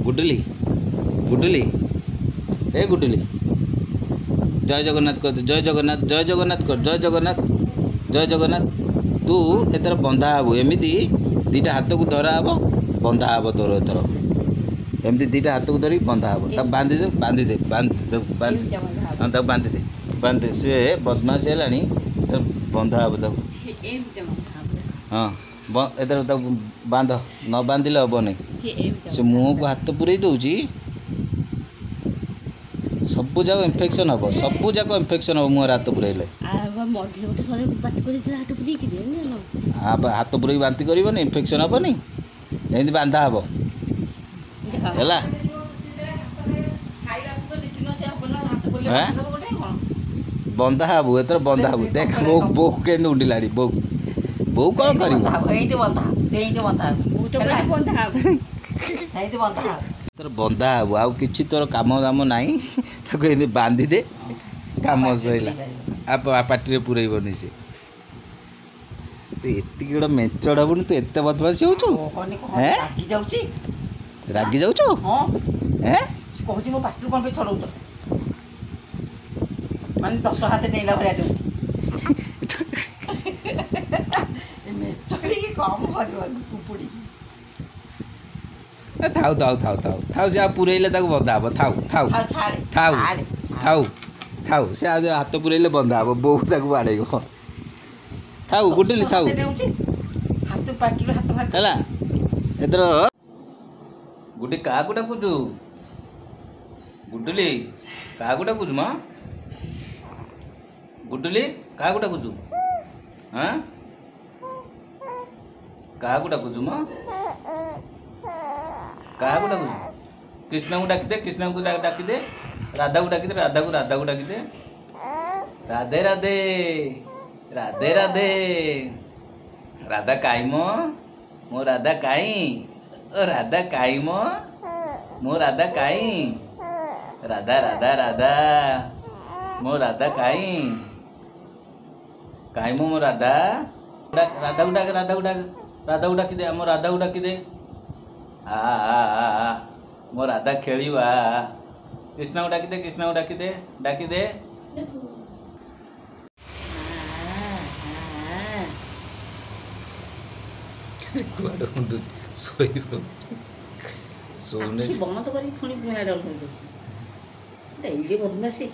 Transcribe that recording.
गुडुली गुडुली ए गुडुली जय जगन्नाथ कर जय जगन्नाथ जय जगन्नाथ कर जय जगन्नाथ जय जगन्नाथ। तू एथर बंधा हबु एमती दीटा हाथ को धरा हब बंधा हब तोर एथर एमती दीटा हाथ को धरी बंधा हब तब बांधी दे बांधी दे बांधी हाँ तब बांधी दे बांधी दे सी बदमाशी है तो बंधा हब तक हाँ एथर तक बांध न बांधिले हम नहीं से मुँह को हाथ पूरे दूची सबू जाक इनफेक्शन हम सबू जाक इनफेक्शन हम मुँह हाथ पूरेले हाथ पूरे बांति कर इनफेक्शन हेनी एमती बांधा हम है बंधा हबू एथर बंधा हबू देख बो बो के उंडिला बो बो कौन कर बंधा हबू आउ कि तोर कम दाम ना बांधी दे कम सैला आप पार्टी पुरैबनी से तू एति गोटे मेचड़ हबुनि तू एत बदमाशी होचु रागी जाऊँ मान 10 हाथ नेला भरिया कम कुपुड़ी थाउ थाउ थाउ थाउ थाउ से पुरैले बंधा हम थाउ थाउ थाउ थाउ थाउ से हाथ पुरैले बंधा हम बो बाड़े थाउ गुडुली थाउ हाथ पाटी हाथ है एथर गुडी क्या डाकुचु गुडुली क्या डाकुचु माँ गुडुली क्या डाकुचु हाँ क्या डाकुचु माँ क्या डाकुचु कृष्ण को डाकी दे कृष्ण को डाकी दे राधा को डाकी दे राधा को डाकी दे राधे राधे राधे राधे राधा काई मो राधा काई ओ राधा काई मो राधा काई राधा राधा राधा मो राधा काई काई मो राधा राधा उड़ा राधा उड़ा राधा उड़ा कि दे मो राधा उड़ा कि दे आ मो राधा खेलिवा कृष्ण उड़ा कि दे कृष्ण उड़ा कि दे डाकी दे कुआडे मुंडू सोइबो सोने बंद करी पुणी डेली बदमाशी